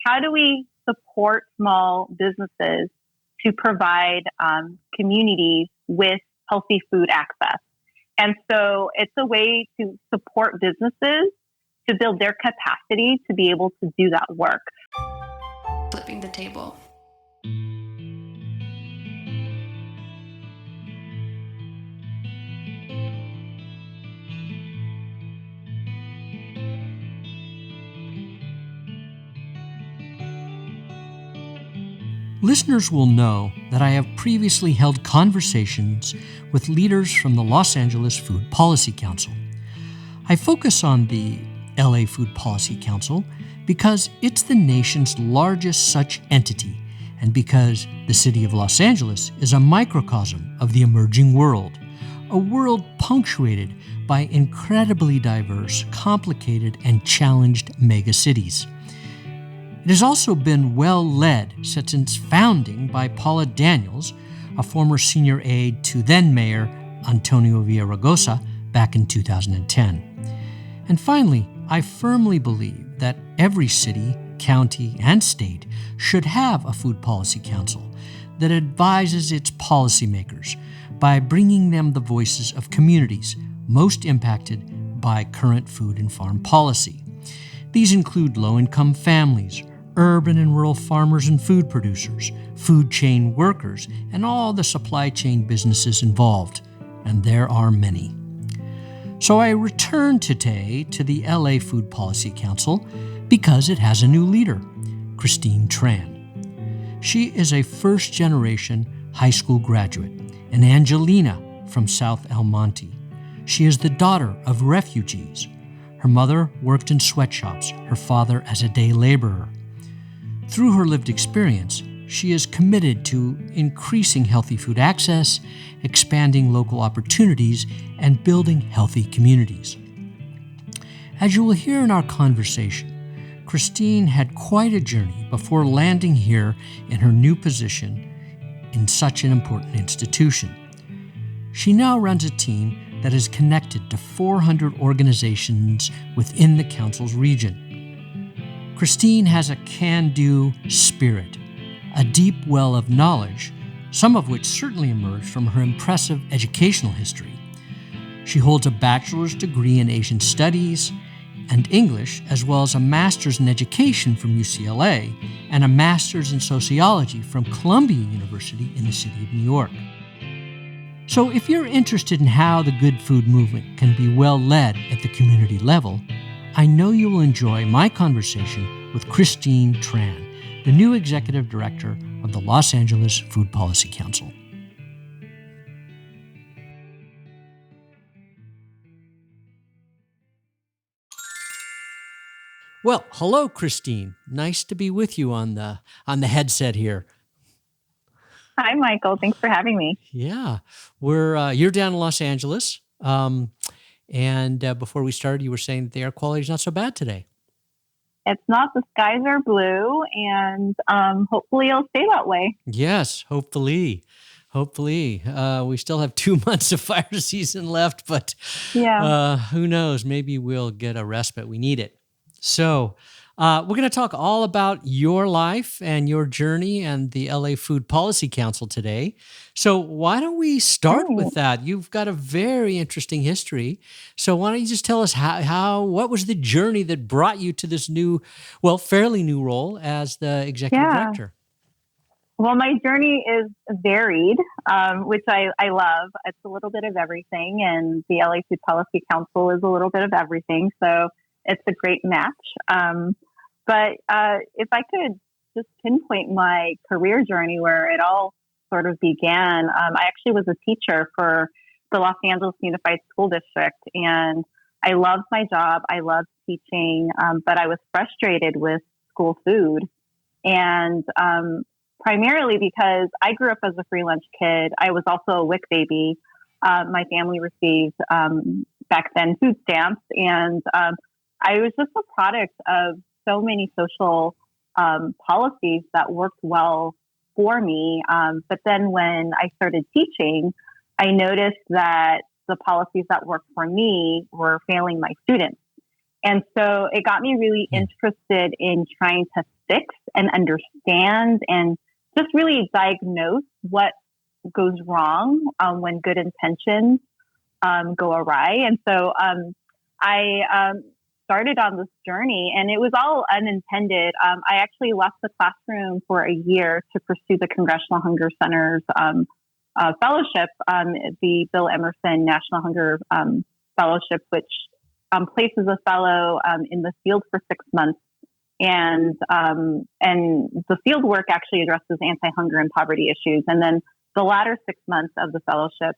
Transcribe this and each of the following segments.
how do we support small businesses to provide communities with healthy food access? And so it's a way to support businesses to build their capacity to be able to do that work. Flipping the table. Listeners will know that I have previously held conversations with leaders from the Los Angeles Food Policy Council. I focus on the LA Food Policy Council because it's the nation's largest such entity and because the city of Los Angeles is a microcosm of the emerging world, a world punctuated by incredibly diverse, complicated, and challenged megacities. It has also been well led since its founding by Paula Daniels, a former senior aide to then Mayor Antonio Villaraigosa back in 2010. And finally, I firmly believe that every city, county, and state should have a food policy council that advises its policymakers by bringing them the voices of communities most impacted by current food and farm policy. These include low-income families, urban and rural farmers and food producers, food chain workers, and all the supply chain businesses involved, and there are many. So I return today to the LA Food Policy Council because it has a new leader, Christine Tran. She is a first-generation high school graduate, an Angelina from South El Monte. She is the daughter of refugees. Her mother worked in sweatshops, her father as a day laborer. Through her lived experience, she is committed to increasing healthy food access, expanding local opportunities, and building healthy communities. As you will hear in our conversation, Christine had quite a journey before landing here in her new position in such an important institution. She now runs a team that is connected to 400 organizations within the council's region. Christine has a can-do spirit, a deep well of knowledge, some of which certainly emerged from her impressive educational history. She holds a bachelor's degree in Asian Studies and English, as well as a master's in education from UCLA and a master's in sociology from Columbia University in the city of New York. So if you're interested in how the good food movement can be well led at the community level, I know you will enjoy my conversation with Christine Tran, the new executive director of the Los Angeles Food Policy Council. Well, hello, Christine. Nice to be with you on the headset here. Hi, Michael. Thanks for having me. Yeah, you're down in Los Angeles. And before we started, you were saying that the air quality is not so bad today. It's not. The skies are blue, and hopefully it'll stay that way. Yes, hopefully. We still have 2 months of fire season left, but who knows? Maybe we'll get a respite. We need it. So we're going to talk all about your life and your journey and the LA Food Policy Council today. So why don't we start with that? You've got a very interesting history. So why don't you just tell us what was the journey that brought you to this fairly new role as the executive director? Well, my journey is varied, which I love. It's a little bit of everything, and the LA Food Policy Council is a little bit of everything. So it's a great match. But if I could just pinpoint my career journey where it all sort of began, I actually was a teacher for the Los Angeles Unified School District, and I loved my job. I loved teaching, but I was frustrated with school food. And primarily because I grew up as a free lunch kid. I was also a WIC baby. My family received back then food stamps, and I was just a product of so many social policies that worked well for me. But then when I started teaching, I noticed that the policies that worked for me were failing my students. And so it got me really interested in trying to fix and understand and just really diagnose what goes wrong when good intentions go awry. And so I started on this journey, and it was all unintended. I actually left the classroom for a year to pursue the Congressional Hunger Center's fellowship, the Bill Emerson National Hunger Fellowship, which places a fellow in the field for 6 months. And the field work actually addresses anti-hunger and poverty issues. And then the latter 6 months of the fellowship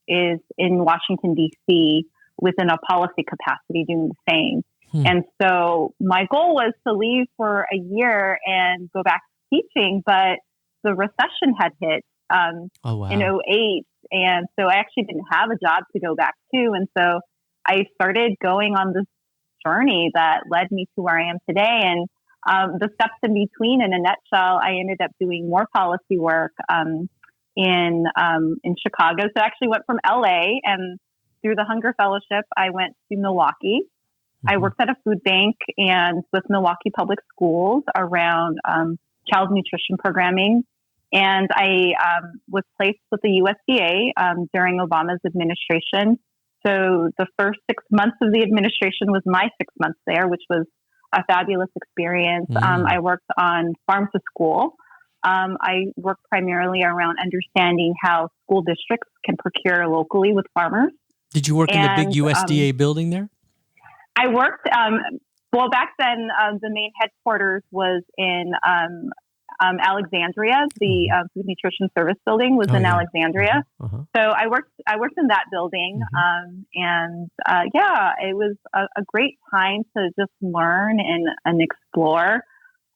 is in Washington, D.C., within a policy capacity doing the same. And so my goal was to leave for a year and go back to teaching, but the recession had hit in '08. And so I actually didn't have a job to go back to. And so I started going on this journey that led me to where I am today. And the steps in between, in a nutshell, I ended up doing more policy work in Chicago. So I actually went from LA, and through the Hunger Fellowship, I went to Milwaukee. I worked at a food bank and with Milwaukee Public Schools around child nutrition programming. And I was placed with the USDA during Obama's administration. So the first 6 months of the administration was my 6 months there, which was a fabulous experience. I worked on farm to school. I worked primarily around understanding how school districts can procure locally with farmers. Did you work in the big USDA building there? I worked, well, back then, the main headquarters was in Alexandria. The Food Nutrition Service building was in Alexandria. So I worked in that building. It was a great time to just learn and explore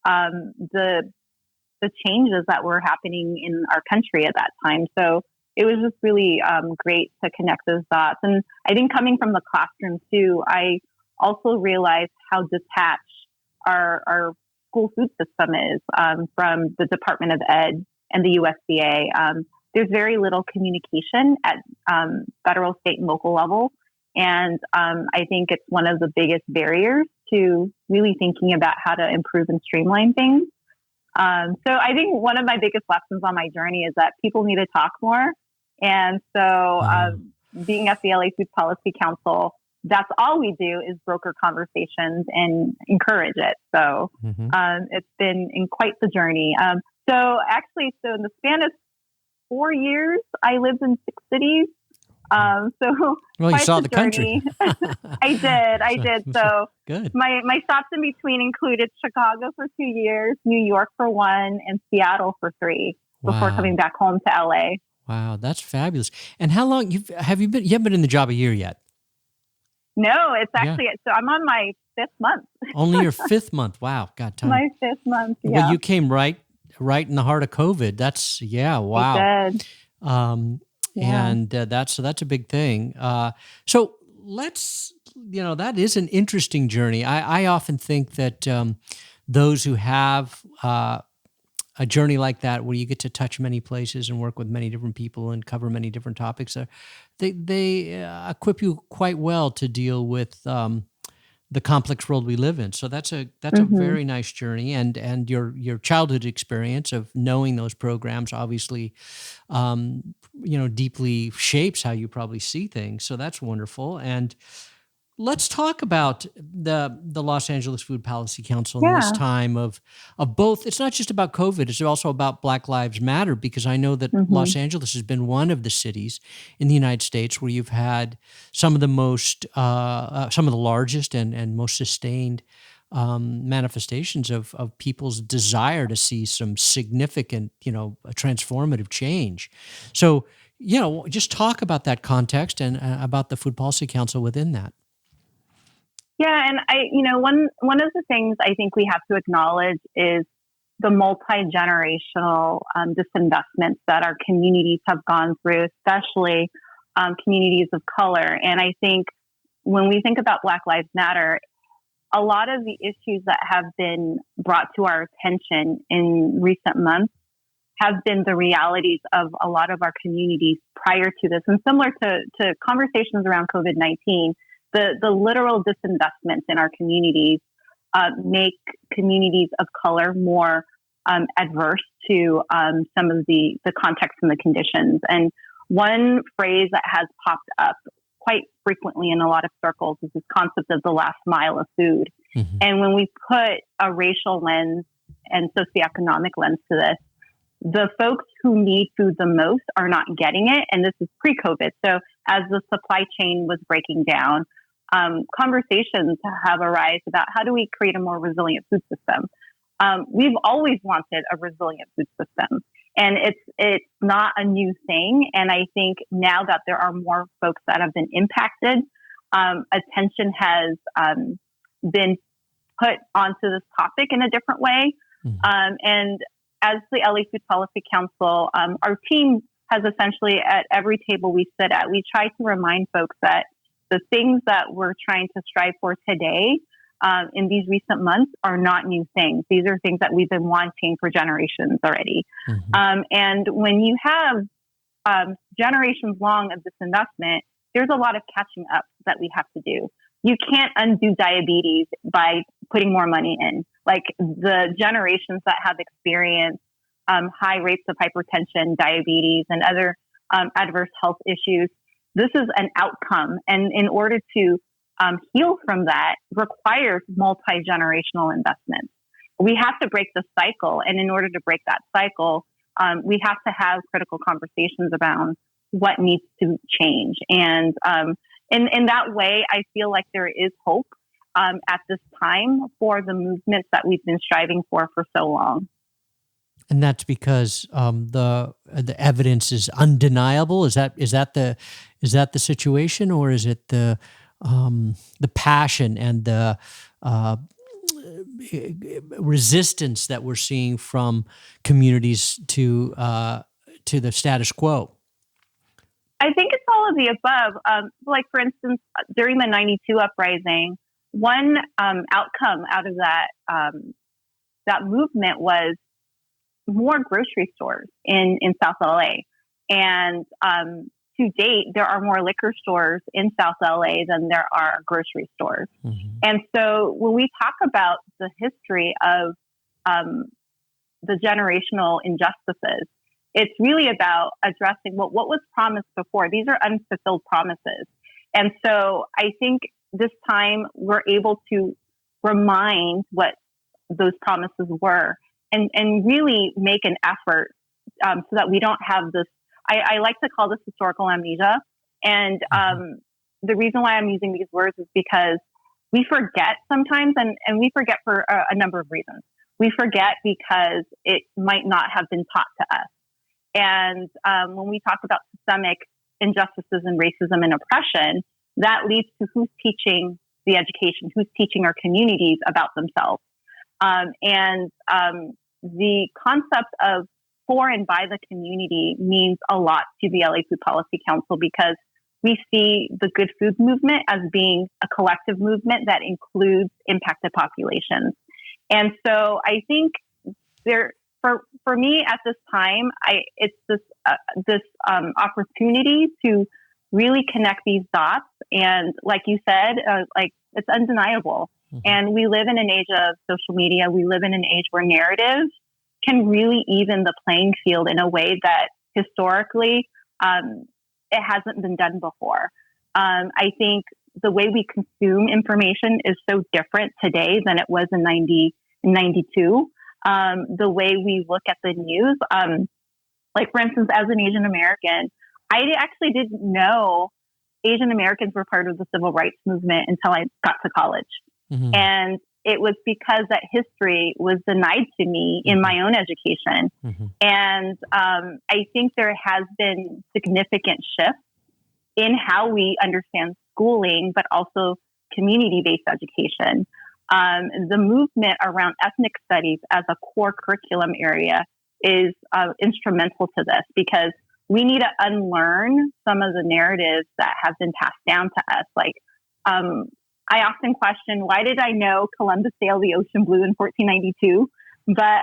the changes that were happening in our country at that time. So it was just really great to connect those dots. And I think coming from the classroom too, I also realized how detached our school food system is from the Department of Ed and the USDA. There's very little communication at federal, state, and local level. And I think it's one of the biggest barriers to really thinking about how to improve and streamline things. So I think one of my biggest lessons on my journey is that people need to talk more. And so being at the LA Food Policy Council, that's all we do is broker conversations and encourage it. So it's been in quite the journey. So in the span of 4 years, I lived in 6 cities. You saw the country. I did. So good. My stops in between included Chicago for 2 years, New York for 1, and Seattle for 3 before coming back home to LA. Wow, that's fabulous. And how long have you been? You haven't been in the job a year yet. No, it's actually so I'm on my 5th month. Only your 5th month. Wow, God, time. My 5th month. Yeah. Well, you came right in the heart of COVID. That's wow. I did. And that's a big thing. So let's, that is an interesting journey. I often think that those who have a journey like that, where you get to touch many places and work with many different people and cover many different topics, they equip you quite well to deal with the complex world we live in. So that's a very nice journey, and your childhood experience of knowing those programs obviously, deeply shapes how you probably see things. So that's wonderful. And let's talk about the Los Angeles Food Policy Council in this time of both. It's not just about COVID; it's also about Black Lives Matter, because I know that Los Angeles has been one of the cities in the United States where you've had some of the largest and most sustained manifestations of people's desire to see some significant, transformative change. So, just talk about that context and about the Food Policy Council within that. Yeah, and one of the things I think we have to acknowledge is the multi-generational disinvestments that our communities have gone through, especially communities of color. And I think when we think about Black Lives Matter, a lot of the issues that have been brought to our attention in recent months have been the realities of a lot of our communities prior to this. And similar to conversations around COVID-19, the literal disinvestment in our communities make communities of color more adverse to some of the context and the conditions. And one phrase that has popped up quite frequently in a lot of circles is this concept of the last mile of food. Mm-hmm. And when we put a racial lens and socioeconomic lens to this, the folks who need food the most are not getting it. And this is pre-COVID. So as the supply chain was breaking down, conversations have arisen about how do we create a more resilient food system. We've always wanted a resilient food system, and it's not a new thing. And I think now that there are more folks that have been impacted, attention has been put onto this topic in a different way. Mm-hmm. And as the LA Food Policy Council, our team has essentially at every table we sit at, we try to remind folks that the things that we're trying to strive for today in these recent months are not new things. These are things that we've been wanting for generations already. Mm-hmm. And when you have generations long of this investment, there's a lot of catching up that we have to do. You can't undo diabetes by putting more money in. Like the generations that have experienced high rates of hypertension, diabetes, and other adverse health issues, this is an outcome. And in order to heal from that requires multi-generational investments. We have to break the cycle. And in order to break that cycle, we have to have critical conversations about what needs to change. And in that way, I feel like there is hope at this time for the movements that we've been striving for so long. And that's because the evidence is undeniable. Is that the situation, or is it the passion and the resistance that we're seeing from communities to the status quo? I think it's all of the above. Like, for instance, during the 92 uprising, one outcome out of that movement was more grocery stores in South LA. And to date, there are more liquor stores in South LA than there are grocery stores. Mm-hmm. And so when we talk about the history of the generational injustices, it's really about addressing what was promised before. These are unfulfilled promises. And so I think this time we're able to remind what those promises were and really make an effort so that we don't have this. I like to call this historical amnesia. And the reason why I'm using these words is because we forget sometimes, and we forget for a number of reasons. We forget because it might not have been taught to us. And when we talk about systemic injustices and racism and oppression, that leads to who's teaching the education, who's teaching our communities about themselves. And the concept of for and by the community means a lot to the LA Food Policy Council because we see the good food movement as being a collective movement that includes impacted populations. And so I think for me at this time, it's this opportunity to really connect these dots. And like you said, it's undeniable. Mm-hmm. And we live in an age of social media. We live in an age where narratives can really even the playing field in a way that historically it hasn't been done before. I think the way we consume information is so different today than it was in 92. The way we look at the news, like for instance, as an Asian American, I actually didn't know Asian Americans were part of the civil rights movement until I got to college. Mm-hmm. And it was because that history was denied to me in my own education. Mm-hmm. And I think there has been significant shifts in how we understand schooling, but also community-based education. The movement around ethnic studies as a core curriculum area is instrumental to this because we need to unlearn some of the narratives that have been passed down to us. Like, I often question, why did I know Columbus sailed the ocean blue in 1492, but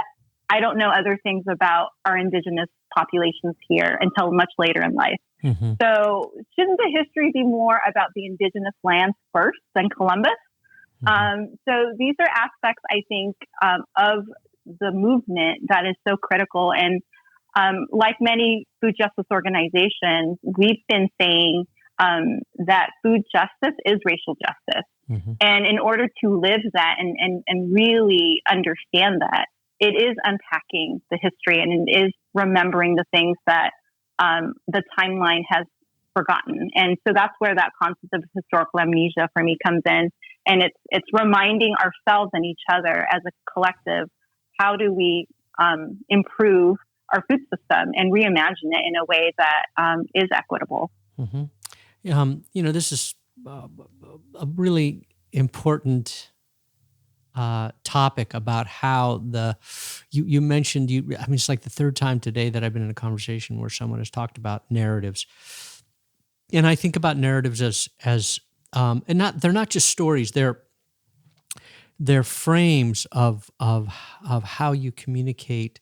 I don't know other things about our indigenous populations here until much later in life. Mm-hmm. So shouldn't the history be more about the indigenous lands first than Columbus? So these are aspects, I think, of the movement that is so critical. And like many food justice organizations, we've been saying that food justice is racial justice. Mm-hmm. And in order to live that and really understand that, it is unpacking the history and it is remembering the things that the timeline has forgotten. And so that's where that concept of historical amnesia for me comes in. And it's reminding ourselves and each other as a collective, how do we improve our food system and reimagine it in a way that is equitable. Mm-hmm. This is a really important topic about how you mentioned, it's like the third time today that I've been in a conversation where someone has talked about narratives. And I think about narratives as they're not just stories, they're frames of how you communicate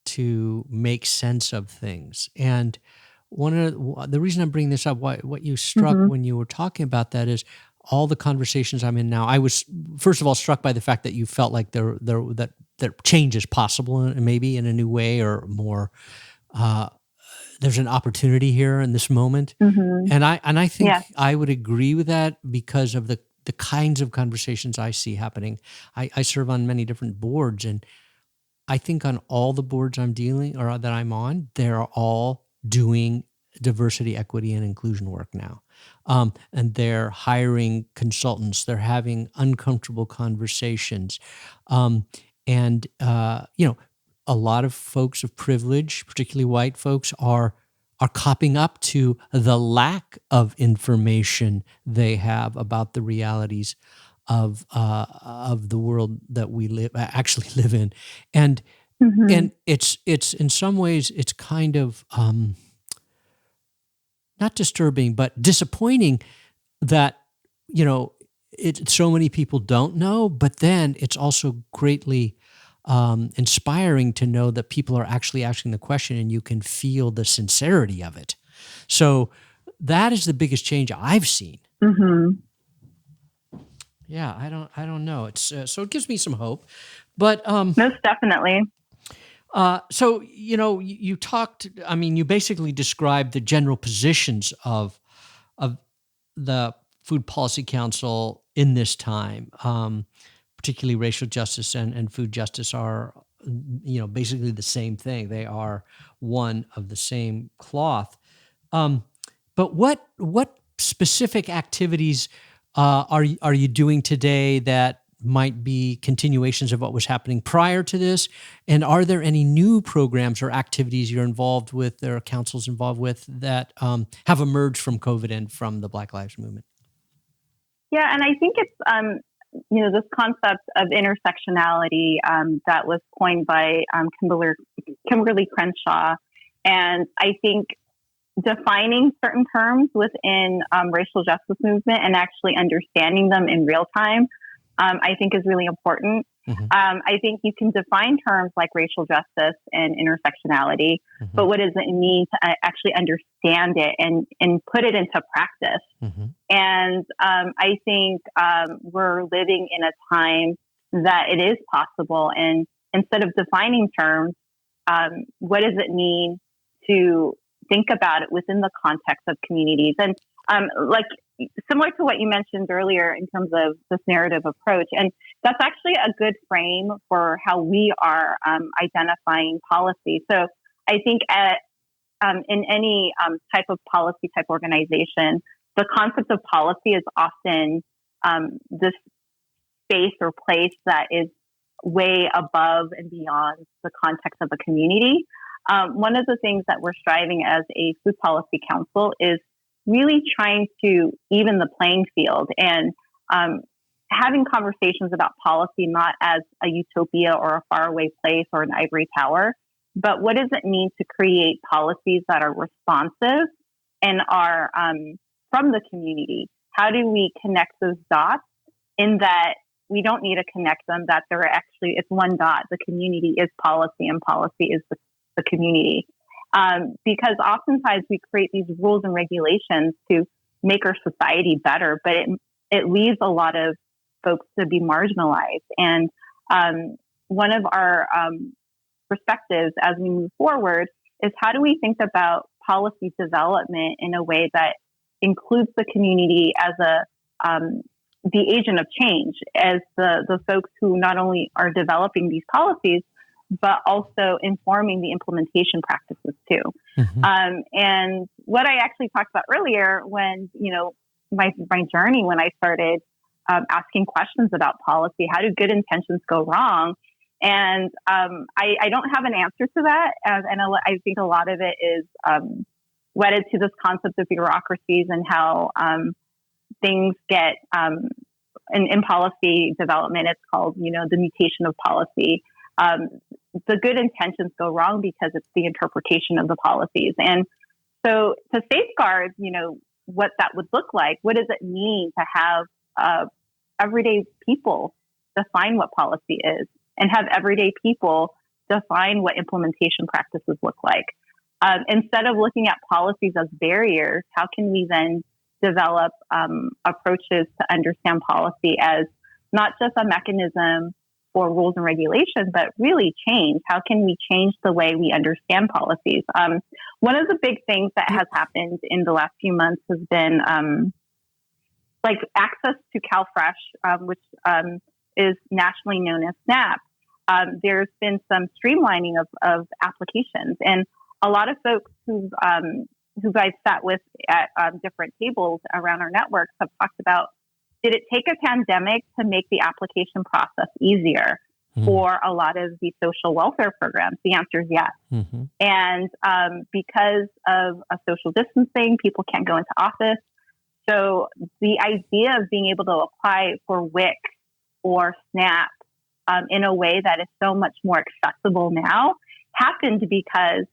to make sense of things. And one of the reason I'm bringing this up, what you struck Mm-hmm. when you were talking about that is all the conversations I'm in now. I was first of all struck by the fact that you felt like that change is possible, and maybe in a new way or more. There's an opportunity here in this moment, Mm-hmm. and I think Yeah. I would agree with that because of the kinds of conversations I see happening. I serve on many different boards, and I think on all the boards that I'm on, they're all doing diversity, equity, and inclusion work now. And they're hiring consultants. They're having uncomfortable conversations. And a lot of folks of privilege, particularly white folks, are copping up to the lack of information they have about the realities of the world that we actually live in, and Mm-hmm. it's in some ways it's kind of not disturbing but disappointing that so many people don't know, but then it's also greatly inspiring to know that people are actually asking the question and you can feel the sincerity of it. So that is the biggest change I've seen. Mm-hmm. Yeah, I don't know. It's so it gives me some hope, but Most definitely. so you talked. I mean, you basically described the general positions of the Food Policy Council in this time, particularly racial justice and food justice are basically the same thing. They are one of the same cloth. But what specific activities are you doing today that might be continuations of what was happening prior to this? And are there any new programs or activities you're involved with or councils involved with that have emerged from COVID and from the Black Lives Movement? Yeah, and I think it's this concept of intersectionality that was coined by Kimberly Crenshaw, and I think defining certain terms within racial justice movement and actually understanding them in real time, I think is really important. Mm-hmm. I think you can define terms like racial justice and intersectionality, Mm-hmm. but what does it mean to actually understand it and put it into practice? Mm-hmm. And I think we're living in a time that it is possible. And instead of defining terms, what does it mean to think about it within the context of communities? And like similar to what you mentioned earlier in terms of this narrative approach. And that's actually a good frame for how we are identifying policy. So I think in any type of policy type organization, the concept of policy is often this space or place that is way above and beyond the context of a community. One of the things that we're striving as a food policy council is really trying to even the playing field and having conversations about policy not as a utopia or a faraway place or an ivory tower, but what does it mean to create policies that are responsive and are from the community? How do we connect those dots in that we don't need to connect them, that they're actually, it's one dot. The community is policy and policy is the community. Because oftentimes we create these rules and regulations to make our society better, but it leaves a lot of folks to be marginalized. And one of our perspectives as we move forward is how do we think about policy development in a way that includes the community as the agent of change, as the folks who not only are developing these policies, but also informing the implementation practices too. Mm-hmm. And what I actually talked about earlier when, my journey when I started asking questions about policy, how do good intentions go wrong? And I don't have an answer to that. And I think a lot of it is wedded to this concept of bureaucracies and how things get, in policy development, it's called, the mutation of policy. The good intentions go wrong because it's the interpretation of the policies. And so to safeguard, what that would look like, what does it mean to have everyday people define what policy is and have everyday people define what implementation practices look like? Instead of looking at policies as barriers, how can we then develop approaches to understand policy as not just a mechanism for rules and regulations, but really change? How can we change the way we understand policies? One of the big things that has happened in the last few months has been like access to CalFresh, which is nationally known as SNAP. There's been some streamlining of applications, and a lot of folks who I've sat with at different tables around our networks have talked about, did it take a pandemic to make the application process easier for a lot of the social welfare programs? The answer is yes. Mm-hmm. And because of a social distancing, people can't go into office. So the idea of being able to apply for WIC or SNAP in a way that is so much more accessible now happened because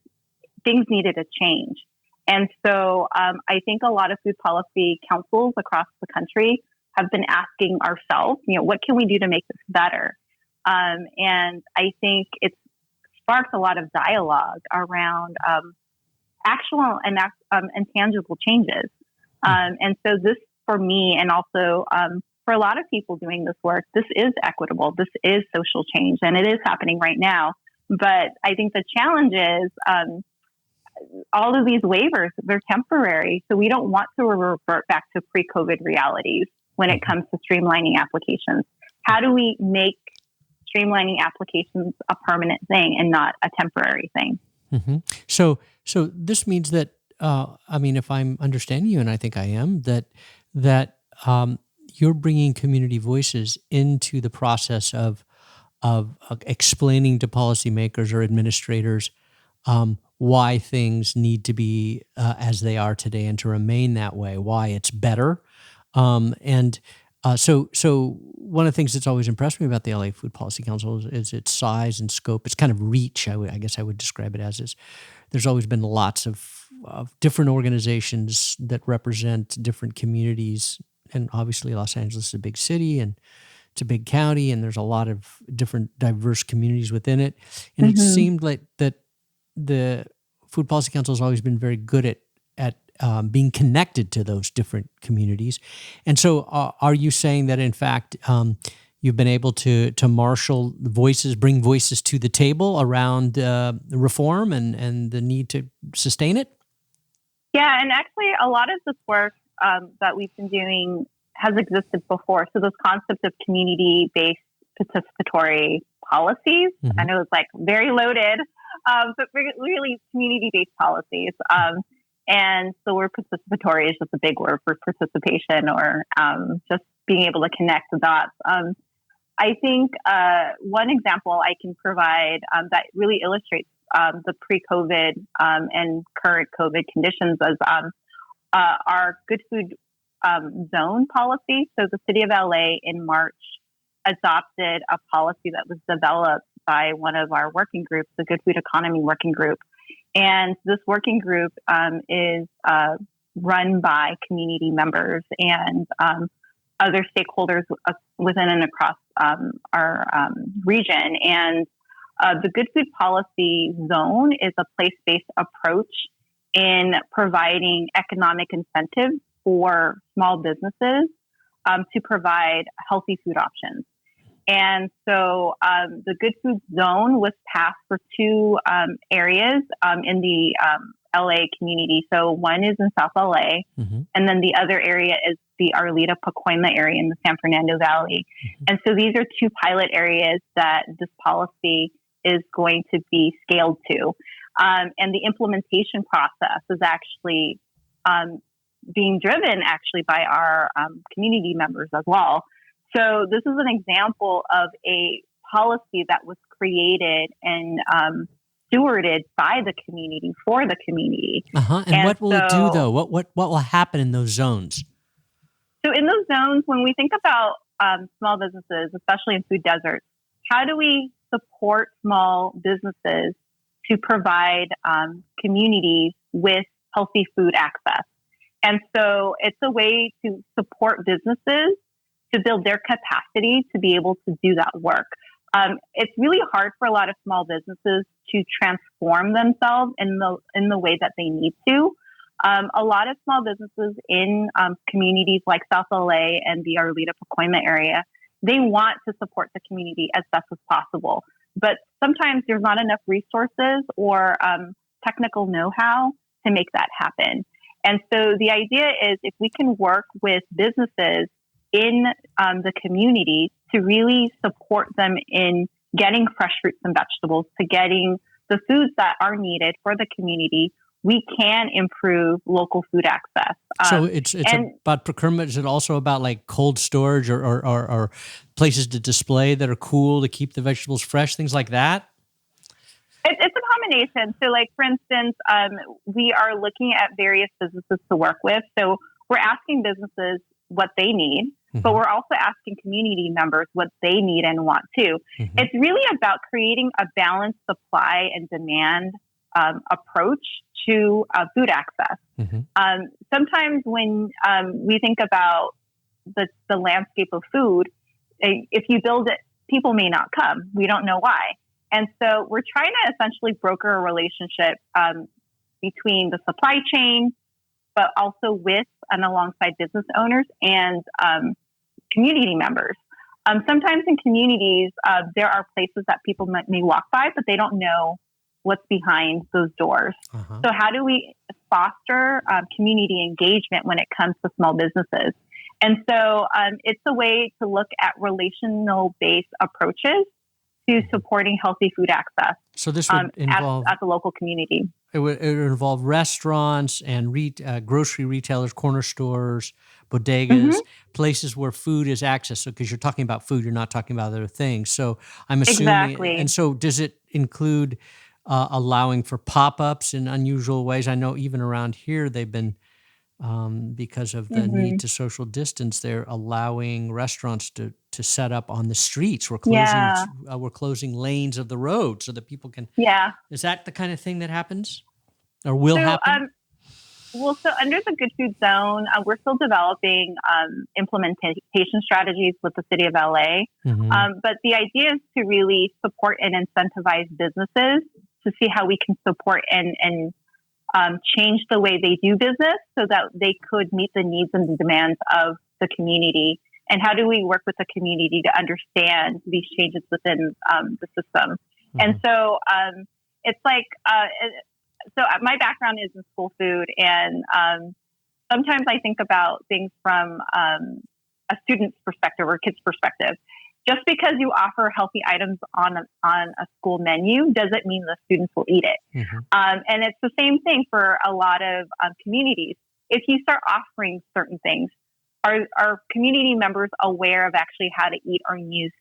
things needed a change. And so I think a lot of food policy councils across the country have been asking ourselves, what can we do to make this better? And I think it's sparked a lot of dialogue around actual and tangible changes. And so this, for me, and also for a lot of people doing this work, this is equitable. This is social change, and it is happening right now. But I think the challenge is all of these waivers, they're temporary. So we don't want to revert back to pre-COVID realities when it comes to streamlining applications. How do we make streamlining applications a permanent thing and not a temporary thing? Mm-hmm. So this means that, if I'm understanding you, and I think I am, that you're bringing community voices into the process of explaining to policymakers or administrators why things need to be as they are today and to remain that way, why it's better. So one of the things that's always impressed me about the LA Food Policy Council is its size and scope. It's kind of reach, I guess I would describe it as. Is there's always been lots of different organizations that represent different communities. And obviously Los Angeles is a big city and it's a big county, and there's a lot of different diverse communities within it. And it seemed like that the Food Policy Council has always been very good at being connected to those different communities. And so are you saying that, in fact, you've been able to marshal voices, bring voices to the table around reform and the need to sustain it? Yeah, and actually a lot of this work that we've been doing has existed before. So this concept of community-based participatory policies, I know it's like very loaded, but really community-based policies. And the word participatory is just a big word for participation or just being able to connect the dots. I think one example I can provide that really illustrates the pre-COVID and current COVID conditions is our good food zone policy. So the city of LA in March adopted a policy that was developed by one of our working groups, the Good Food Economy Working Group. And this working group is run by community members and other stakeholders within and across our region. And the Good Food Policy Zone is a place-based approach in providing economic incentives for small businesses to provide healthy food options. And so the Good Food Zone was passed for two areas in the LA community. So one is in South LA, and then the other area is the Arleta Pacoima area in the San Fernando Valley. And so these are two pilot areas that this policy is going to be scaled to. And the implementation process is actually being driven actually by our community members as well. So this is an example of a policy that was created and stewarded by the community for the community. And what will it do though? What will happen in those zones? So in those zones, when we think about small businesses, especially in food deserts, how do we support small businesses to provide communities with healthy food access? And so it's a way to support businesses to build their capacity to be able to do that work. It's really hard for a lot of small businesses to transform themselves in the way that they need to. A lot of small businesses in communities like South LA and the Arleta Pacoima area, they want to support the community as best as possible. But sometimes there's not enough resources or technical know-how to make that happen. And so the idea is if we can work with businesses in the community to really support them in getting fresh fruits and vegetables, to getting the foods that are needed for the community, we can improve local food access. So it's about procurement. Is it also about like cold storage or places to display that are cool to keep the vegetables fresh, things like that? It's a combination. So like, for instance, we are looking at various businesses to work with. So we're asking businesses what they need, but we're also asking community members what they need and want too. It's really about creating a balanced supply and demand approach to food access. Sometimes when we think about the landscape of food, if you build it, people may not come. We don't know why. And so we're trying to essentially broker a relationship between the supply chain, but also with and alongside business owners and community members. Sometimes in communities, there are places that people may walk by, but they don't know what's behind those doors. So how do we foster community engagement when it comes to small businesses? And so it's a way to look at relational-based approaches to supporting healthy food access. So this would involve at the local community. It would involve restaurants and grocery retailers, corner stores, bodegas, places where food is accessed. So because you're talking about food, you're not talking about other things. So I'm assuming. Exactly. And so does it include allowing for pop-ups in unusual ways? I know even around here they've been, because of the need to social distance, they're allowing restaurants to set up on the streets. We're closing lanes of the road so that people can. Is that the kind of thing that happens or will happen? So under the Good Food Zone, we're still developing implementation strategies with the city of LA. But the idea is to really support and incentivize businesses to see how we can support and change the way they do business so that they could meet the needs and the demands of the community. And how do we work with the community to understand these changes within the system? And so it's like, so my background is in school food, and sometimes I think about things from a student's perspective or kid's perspective. Just because you offer healthy items on a school menu doesn't mean the students will eat it. And it's the same thing for a lot of communities. If you start offering certain things, are community members aware of actually how to eat or use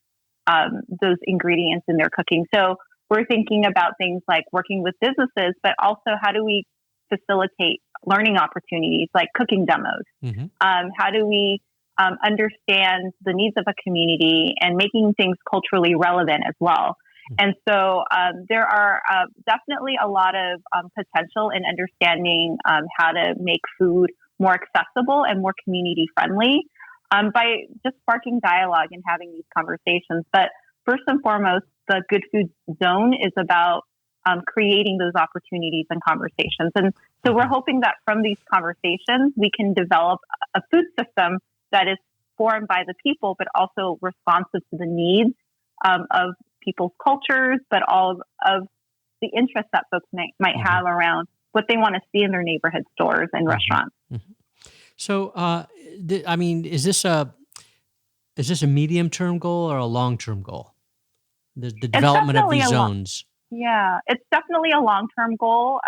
those ingredients in their cooking? So we're thinking about things like working with businesses, but also how do we facilitate learning opportunities like cooking demos? How do we understand the needs of a community and making things culturally relevant as well? And so there are definitely a lot of potential in understanding how to make food more accessible and more community friendly by just sparking dialogue and having these conversations. But first and foremost, the Good Food Zone is about creating those opportunities and conversations. And so we're hoping that from these conversations, we can develop a food system that is formed by the people, but also responsive to the needs of people's cultures, but all of the interests that folks might have around what they want to see in their neighborhood stores and restaurants. So, I mean, is this a medium-term goal or a long-term goal? The development of these zones. Yeah, it's definitely a long-term goal.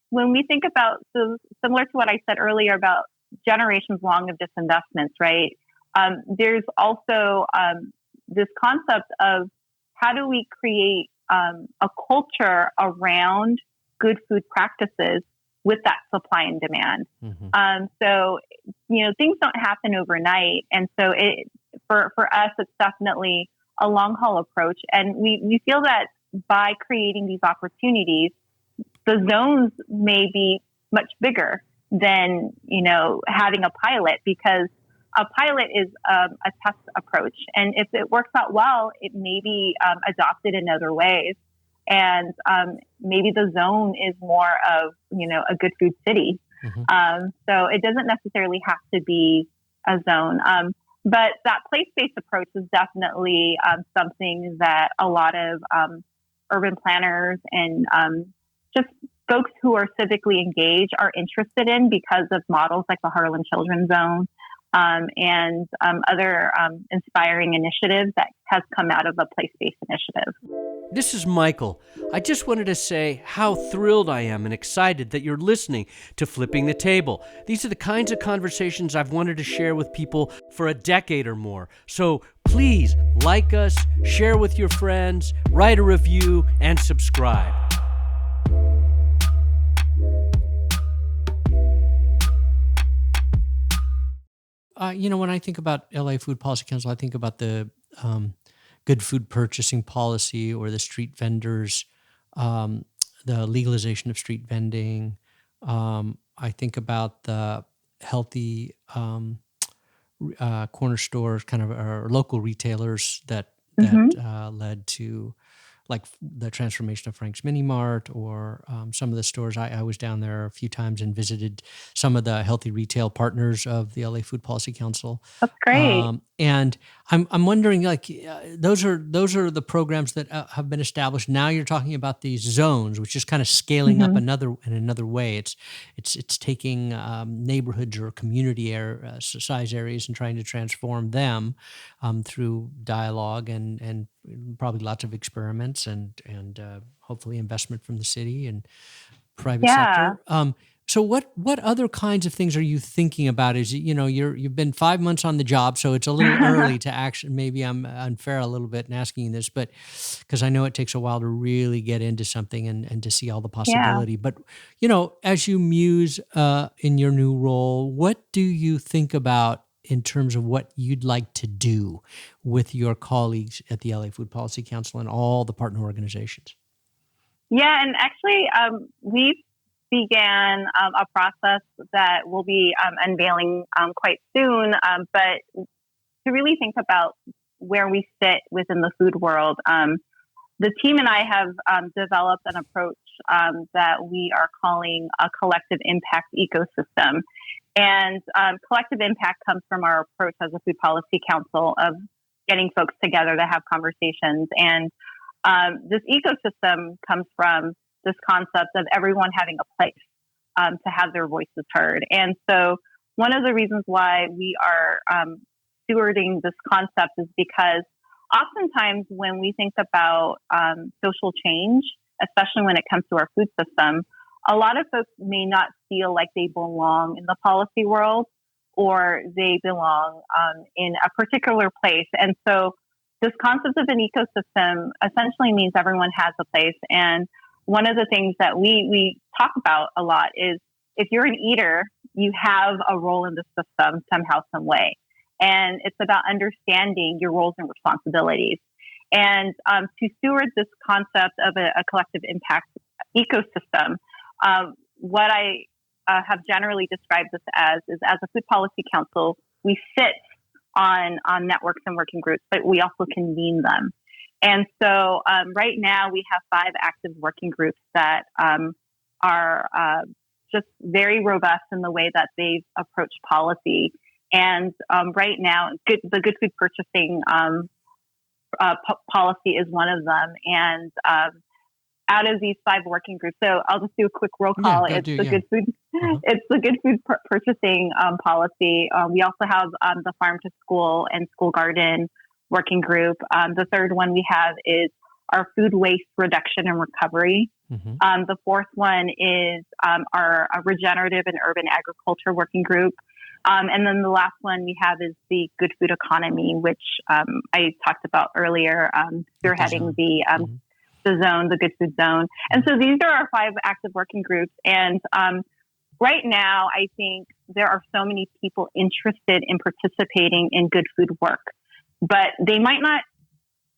When we think about, so similar to what I said earlier about generations long of disinvestments, right? There's also this concept of how do we create a culture around good food practices with that supply and demand. So, things don't happen overnight. And so for us, it's definitely a long haul approach. And we feel that by creating these opportunities, the zones may be much bigger than, having a pilot, because a pilot is a test approach. And if it works out well, it may be adopted in other ways. And maybe the zone is more of, a good food city. So it doesn't necessarily have to be a zone. But that place-based approach is definitely something that a lot of urban planners and just folks who are civically engaged are interested in because of models like the Harlan Children's Zone and other inspiring initiatives that has come out of a place-based initiative. This is Michael. I just wanted to say how thrilled I am and excited that you're listening to Flipping the Table. These are the kinds of conversations I've wanted to share with people for a decade or more. So please like us, share with your friends, write a review, and subscribe. When I think about LA Food Policy Council, I think about the good food purchasing policy or the street vendors, the legalization of street vending. I think about the healthy corner stores, kind of or local retailers that led to, like, the transformation of Frank's Mini Mart or some of the stores. I was down there a few times and visited some of the healthy retail partners of the LA Food Policy Council. That's great. And I'm wondering, like, those are the programs that have been established. Now you're talking about these zones, which is kind of scaling up in another way. It's taking neighborhoods or community size areas and trying to transform them through dialogue and probably lots of experiments and hopefully investment from the city and private sector. So what other kinds of things are you thinking about? Is you've been 5 months on the job, so it's a little early to actually. Maybe I'm unfair a little bit in asking you this, but because I know it takes a while to really get into something and to see all the possibility. But as you muse in your new role, what do you think about in terms of what you'd like to do with your colleagues at the LA Food Policy Council and all the partner organizations? Yeah, and actually, we began a process that we'll be unveiling quite soon, but to really think about where we sit within the food world. The team and I have developed an approach that we are calling a collective impact ecosystem. And collective impact comes from our approach as a food policy council of getting folks together to have conversations. And this ecosystem comes from this concept of everyone having a place to have their voices heard. And so one of the reasons why we are stewarding this concept is because oftentimes when we think about social change, especially when it comes to our food system, a lot of folks may not feel like they belong in the policy world or they belong in a particular place. And so this concept of an ecosystem essentially means everyone has a place. And one of the things that we talk about a lot is if you're an eater, you have a role in the system somehow, some way. And it's about understanding your roles and responsibilities. And to steward this concept of a collective impact ecosystem, what I have generally described this as is, as a food policy council, we sit on networks and working groups, but we also convene them. And so right now we have 5 active working groups that are just very robust in the way that they've approached policy. And right now, the good food purchasing policy is one of them. And out of these 5 working groups, so I'll just do a quick roll call. Good food. It's the good food purchasing policy. We also have the farm to school and school garden working group. The third one we have is our food waste reduction and recovery. The fourth one is our regenerative and urban agriculture working group. And then the last one we have is the good food economy, which I talked about earlier, spearheading the good food zone. And so these are our 5 active working groups. And right now, I think there are so many people interested in participating in good food work, but they might not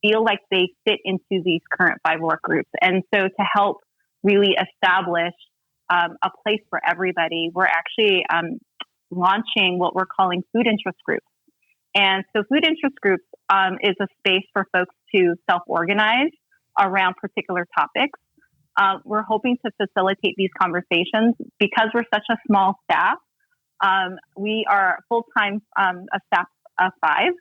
feel like they fit into these current 5 work groups. And so to help really establish a place for everybody, we're actually launching what we're calling food interest groups. And so food interest groups is a space for folks to self-organize around particular topics. We're hoping to facilitate these conversations because we're such a small staff. We are full-time a staff of 5.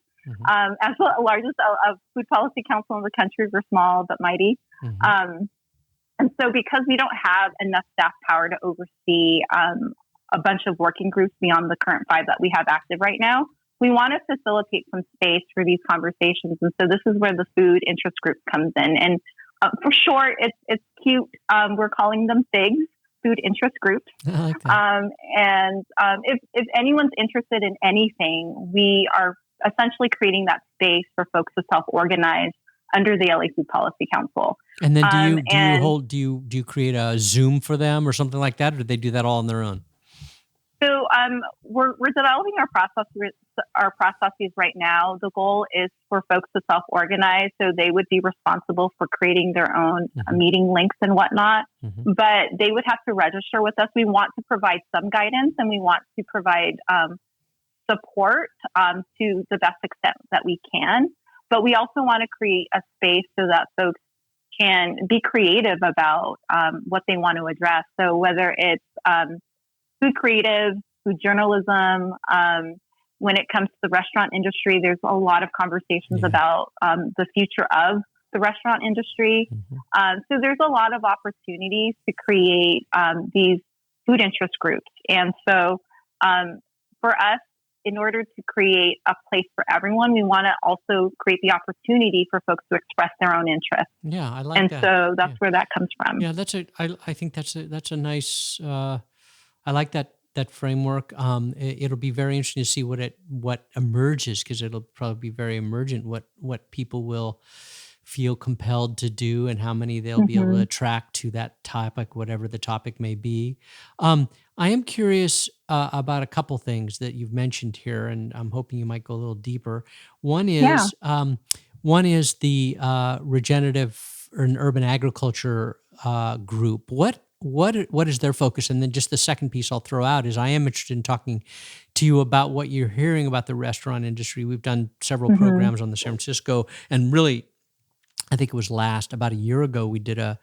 As the largest of food policy council in the country, we're small but mighty. And so because we don't have enough staff power to oversee a bunch of working groups beyond the current 5 that we have active right now, we want to facilitate some space for these conversations. And so this is where the food interest group comes in. And for short, it's cute. We're calling them FIGs, food interest groups. I like that. And if anyone's interested in anything, we are essentially creating that space for folks to self-organize under the LA Food Policy Council. And then do you create a Zoom for them or something like that, or do they do that all on their own? So we're developing our processes right now. The goal is for folks to self-organize, so they would be responsible for creating their own meeting links and whatnot. But they would have to register with us. We want to provide some guidance, and we want to provide support to the best extent that we can. But we also want to create a space so that folks can be creative about what they want to address. So whether it's food creative, food journalism. When it comes to the restaurant industry, there's a lot of conversations about the future of the restaurant industry. So there's a lot of opportunities to create these food interest groups. And so for us, in order to create a place for everyone, we want to also create the opportunity for folks to express their own interests. Yeah, I like that. And so that's where that comes from. Yeah, I think that's a nice. I like that framework. It'll be very interesting to see what emerges, because it'll probably be very emergent what people will feel compelled to do and how many they'll be able to attract to that topic, whatever the topic may be. I am curious about a couple things that you've mentioned here, and I'm hoping you might go a little deeper. One is the regenerative and urban agriculture group. What is their focus? And then just the second piece I'll throw out is I am interested in talking to you about what you're hearing about the restaurant industry. We've done several programs on the San Francisco, and really, I think it was about a year ago, we did a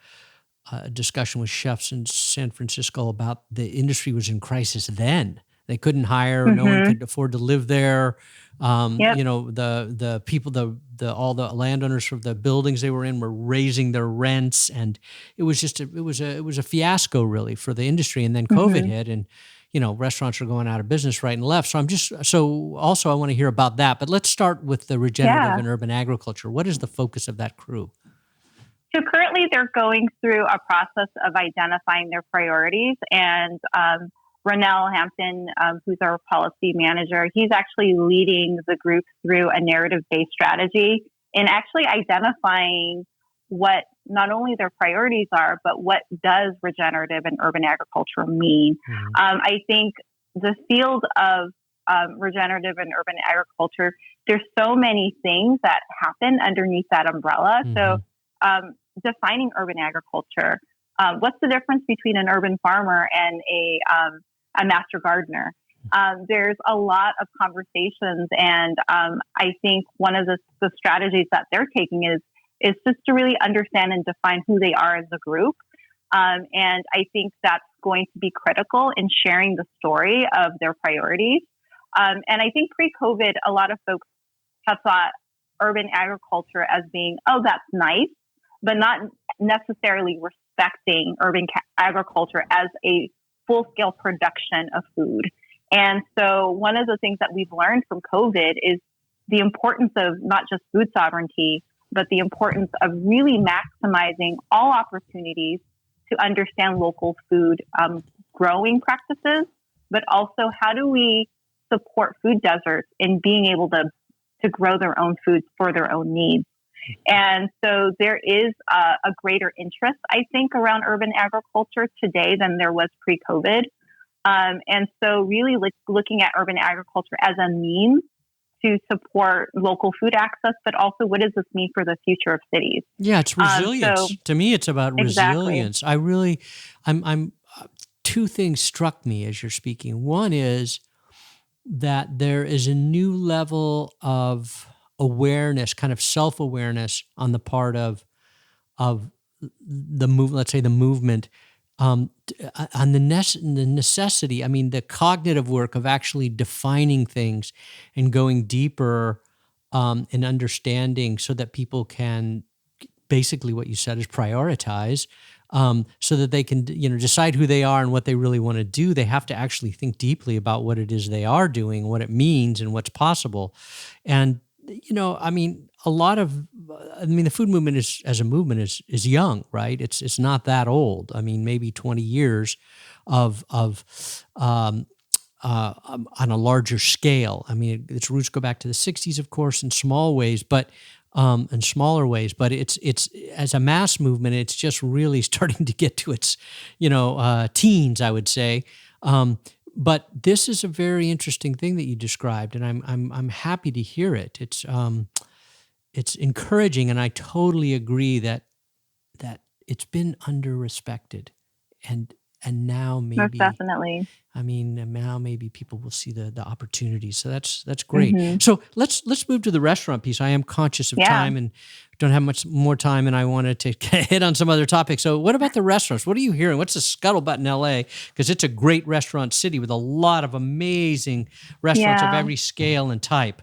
discussion with chefs in San Francisco about the industry was in crisis then. They couldn't hire, no one could afford to live there. You know, the people, all the landowners from the buildings they were in were raising their rents, and it was just it was a fiasco really for the industry. And then COVID hit, and you know, restaurants are going out of business right and left. So also I want to hear about that. But let's start with the regenerative and urban agriculture. What is the focus of that crew? So currently they're going through a process of identifying their priorities, and Ronell Hampton, who's our policy manager, he's actually leading the group through a narrative-based strategy and actually identifying what not only their priorities are, but what does regenerative and urban agriculture mean. I think the field of regenerative and urban agriculture, there's so many things that happen underneath that umbrella. So defining urban agriculture, what's the difference between an urban farmer and a master gardener? There's a lot of conversations, and I think one of the strategies that they're taking is just to really understand and define who they are as a group. And I think that's going to be critical in sharing the story of their priorities. And I think pre-COVID, a lot of folks have thought urban agriculture as being, oh, that's nice, but not necessarily respecting agriculture as a full-scale production of food. And so one of the things that we've learned from COVID is the importance of not just food sovereignty, but the importance of really maximizing all opportunities to understand local food growing practices, but also how do we support food deserts in being able to grow their own foods for their own needs. And so there is a greater interest, I think, around urban agriculture today than there was pre-COVID. And so really looking at urban agriculture as a means to support local food access, but also what does this mean for the future of cities? Yeah, it's resilience. To me, it's about resilience. Exactly. I'm two things struck me as you're speaking. One is that there is a new level of awareness, kind of self-awareness on the part of the let's say the movement, on the necessity. I mean, the cognitive work of actually defining things and going deeper in understanding, so that people can basically, what you said is prioritize. So that they can, decide who they are and what they really want to do. They have to actually think deeply about what it is they are doing, what it means, and what's possible. And the food movement as a movement is young, right? It's not that old. I mean, maybe 20 years of on a larger scale. I mean, its roots go back to the 60s, of course, in small ways, but in smaller ways, but it's as a mass movement, it's just really starting to get to its, teens, I would say. But this is a very interesting thing that you described, and I'm happy to hear it. It's encouraging, and I totally agree that it's been under-respected, and now maybe Most definitely. I mean, now maybe people will see the opportunities. So that's great. Mm-hmm. So let's move to the restaurant piece. I am conscious of time and don't have much more time, and I wanted to hit on some other topics. So what about the restaurants? What are you hearing? What's the scuttlebutt in LA? Because it's a great restaurant city with a lot of amazing restaurants of every scale and type.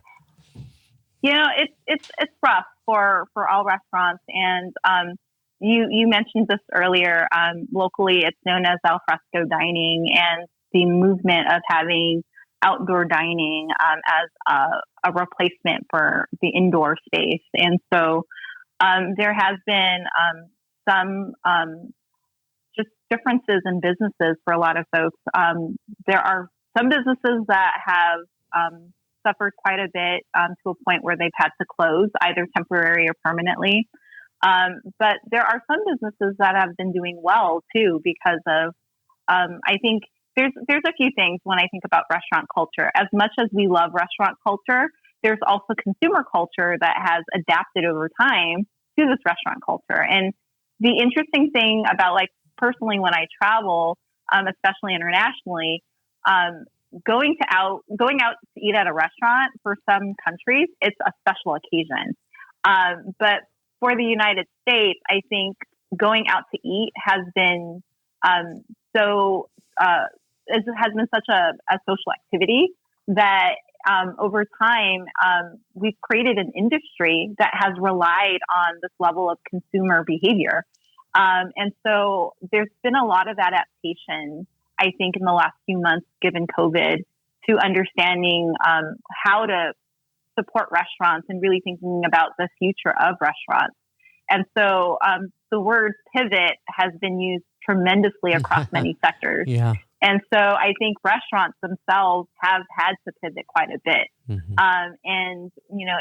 It's rough for all restaurants, and you mentioned this earlier. Locally, it's known as al fresco dining, and the movement of having outdoor dining as a replacement for the indoor space. And so there has been some just differences in businesses for a lot of folks. There are some businesses that have suffered quite a bit to a point where they've had to close, either temporary or permanently. But there are some businesses that have been doing well too, because of I think there's a few things when I think about restaurant culture. As much as we love restaurant culture, there's also consumer culture that has adapted over time to this restaurant culture. And the interesting thing about, like, personally, when I travel, especially internationally, going out to eat at a restaurant for some countries, it's a special occasion. But for the United States, I think going out to eat has been has been such a social activity that over time we've created an industry that has relied on this level of consumer behavior. And so there's been a lot of adaptation, I think, in the last few months, given COVID, to understanding how to support restaurants and really thinking about the future of restaurants. And so the word pivot has been used tremendously across many sectors. Yeah. And so I think restaurants themselves have had to pivot quite a bit. Mm-hmm. And,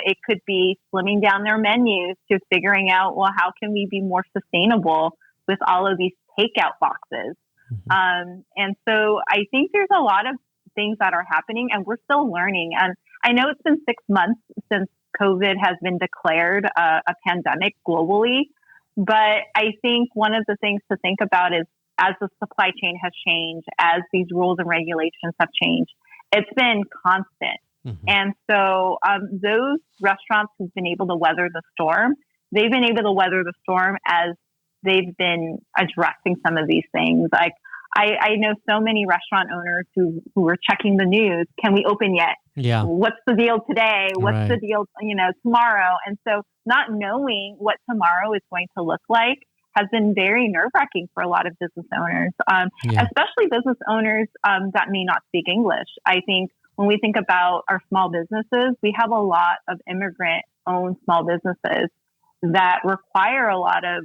it could be slimming down their menus to figuring out, well, how can we be more sustainable with all of these takeout boxes? Mm-hmm. And so I think there's a lot of things that are happening, and we're still learning. And I know it's been 6 months since COVID has been declared a pandemic globally, but I think one of the things to think about is, as the supply chain has changed, as these rules and regulations have changed, it's been constant. Mm-hmm. And so those restaurants who've been able to weather the storm, they've been able to weather the storm as they've been addressing some of these things. Like, I know so many restaurant owners who are checking the news. Can we open yet? Yeah. What's the deal today? What's Right. the deal, tomorrow? And so not knowing what tomorrow is going to look like has been very nerve-wracking for a lot of business owners, Yeah. especially business owners that may not speak English. I think when we think about our small businesses, we have a lot of immigrant-owned small businesses that require a lot of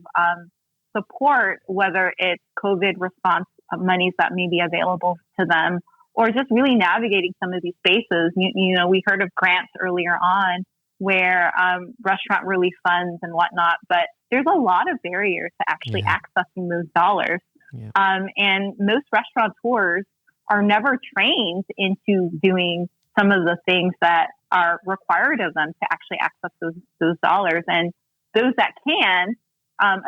support, whether it's COVID response monies that may be available to them, or just really navigating some of these spaces. We heard of grants earlier on where restaurant relief funds and whatnot, but there's a lot of barriers to actually accessing those dollars. Yeah. And most restaurateurs are never trained into doing some of the things that are required of them to actually access those dollars. And those that can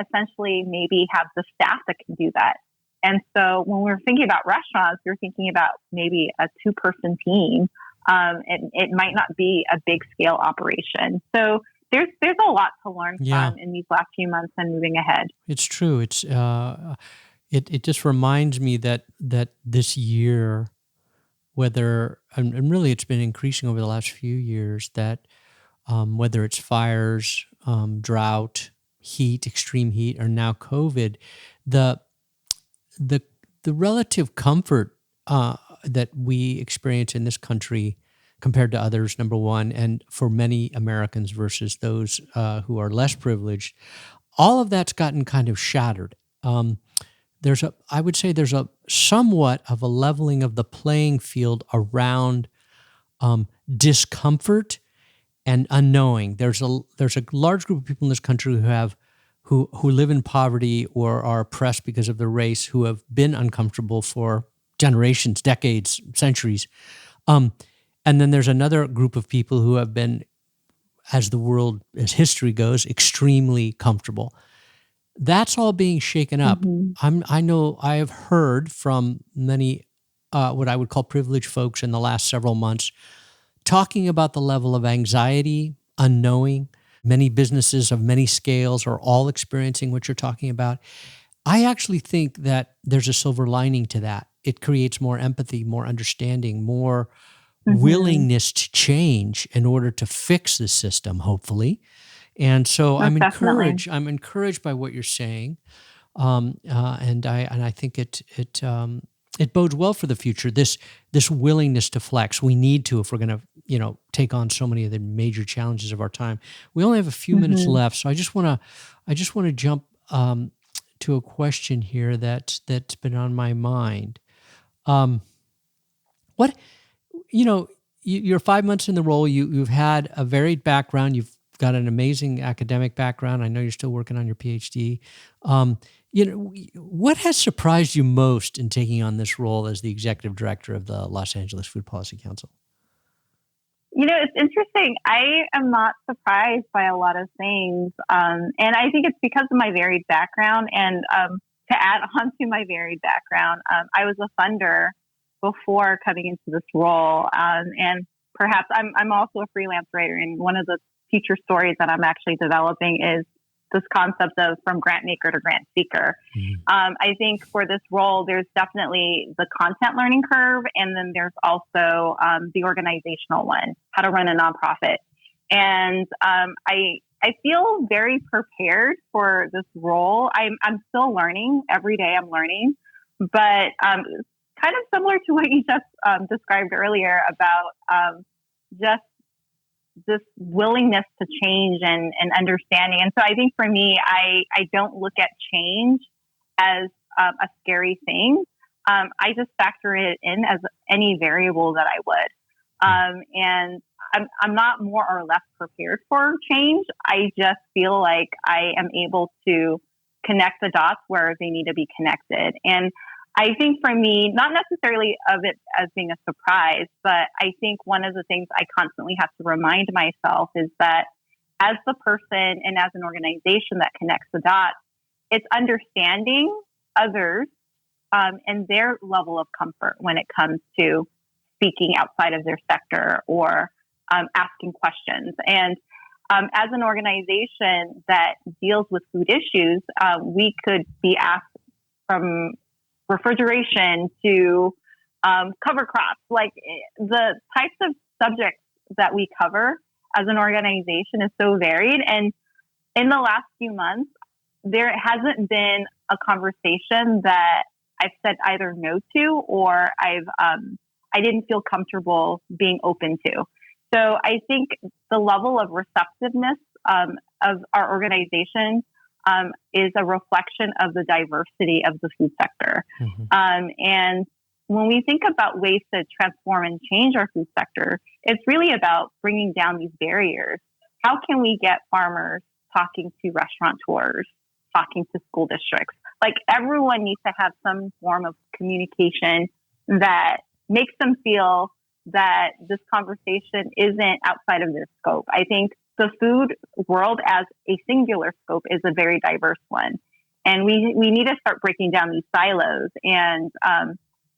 essentially maybe have the staff that can do that. And so when we're thinking about restaurants, you're thinking about maybe a 2-person team. It might not be a big scale operation. So there's a lot to learn from in these last few months and moving ahead. It's true. It's it just reminds me that this year, and really it's been increasing over the last few years, that whether it's fires, drought, heat, extreme heat, or now COVID, the relative comfort that we experience in this country compared to others, number one, and for many Americans versus those who are less privileged, all of that's gotten kind of shattered. I would say there's a somewhat of a leveling of the playing field around discomfort and unknowing. There's a large group of people in this country who live in poverty or are oppressed because of their race, who have been uncomfortable for generations, decades, centuries. And then there's another group of people who have been, as history goes, extremely comfortable. That's all being shaken up. Mm-hmm. I know I have heard from many what I would call privileged folks in the last several months talking about the level of anxiety, unknowing. Many businesses of many scales are all experiencing what you're talking about. I actually think that there's a silver lining to that. It creates more empathy, more understanding, more willingness to change in order to fix the system, hopefully. And so I'm encouraged by what you're saying, and I think it bodes well for the future. This willingness to flex. We need to if we're going to take on so many of the major challenges of our time. We only have a few minutes left, so I just want to jump to a question here that's been on my mind. What you're 5 months in the role. You've had a varied background. You've got an amazing academic background. I know you're still working on your PhD. What has surprised you most in taking on this role as the executive director of the Los Angeles Food Policy Council? It's interesting. I am not surprised by a lot of things. And I think it's because of my varied background. And to add on to my varied background, I was a funder before coming into this role. And perhaps I'm also a freelance writer. And one of the future stories that I'm actually developing is this concept of from grant maker to grant seeker. I think for this role, there's definitely the content learning curve, and then there's also the organizational one, how to run a nonprofit. And I feel very prepared for this role. I'm still learning. Every day I'm learning. But kind of similar to what you just described earlier about just this willingness to change and understanding. And so I think for me, I don't look at change as a scary thing. I just factor it in as any variable that I would. And I'm not more or less prepared for change. I just feel like I am able to connect the dots where they need to be connected. And I think for me, not necessarily of it as being a surprise, but I think one of the things I constantly have to remind myself is that as the person and as an organization that connects the dots, it's understanding others and their level of comfort when it comes to speaking outside of their sector or asking questions. And as an organization that deals with food issues, we could be asked from refrigeration to cover crops. Like the types of subjects that we cover as an organization is so varied. And in the last few months, there hasn't been a conversation that I've said either no to or I didn't feel comfortable being open to. So I think the level of receptiveness of our organization is a reflection of the diversity of the food sector. And when we think about ways to transform and change our food sector, it's really about bringing down these barriers. How can we get farmers talking to restaurateurs, talking to school districts? Like everyone needs to have some form of communication that makes them feel that this conversation isn't outside of their scope. I think the food world as a singular scope is a very diverse one. And we need to start breaking down these silos. And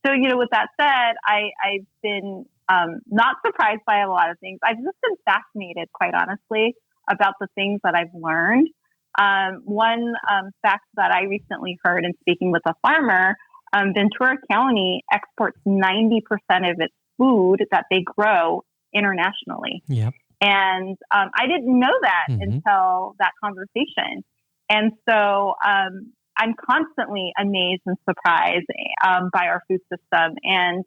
so, with that said, I've been not surprised by a lot of things. I've just been fascinated, quite honestly, about the things that I've learned. One fact that I recently heard in speaking with a farmer, Ventura County exports 90% of its food that they grow internationally. Yep. And I didn't know that until that conversation. And so I'm constantly amazed and surprised by our food system. And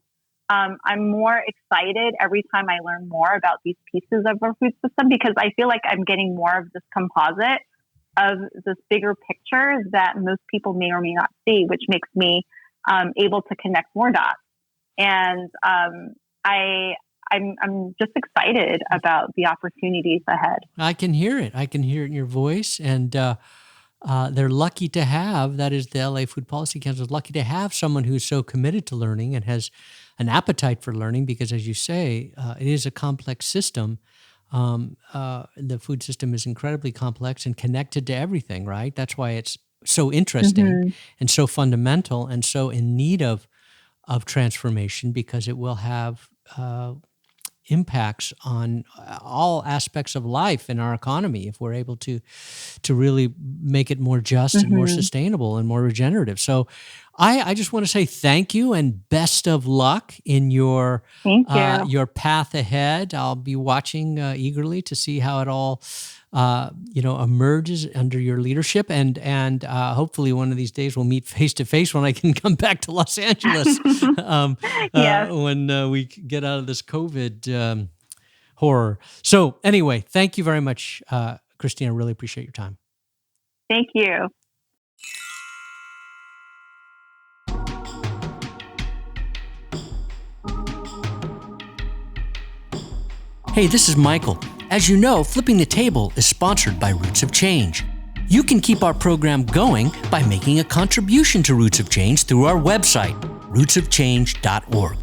I'm more excited every time I learn more about these pieces of our food system, because I feel like I'm getting more of this composite of this bigger picture that most people may or may not see, which makes me able to connect more dots. And I'm just excited about the opportunities ahead. I can hear it. I can hear it in your voice. And they're lucky to have, that is the LA Food Policy Council is lucky to have someone who's so committed to learning and has an appetite for learning, because as you say, it is a complex system. The food system is incredibly complex and connected to everything, right? That's why it's so interesting and so fundamental and so in need of transformation, because it will have impacts on all aspects of life in our economy if we're able to really make it more just and more sustainable and more regenerative. So I just want to say thank you and best of luck in your path ahead. I'll be watching eagerly to see how it all emerges under your leadership, and hopefully one of these days we'll meet face to face when I can come back to Los Angeles when we get out of this COVID horror. So anyway, thank you very much, Christine. I really appreciate your time. Thank you. Hey, this is Michael. As you know, Flipping the Table is sponsored by Roots of Change. You can keep our program going by making a contribution to Roots of Change through our website, rootsofchange.org.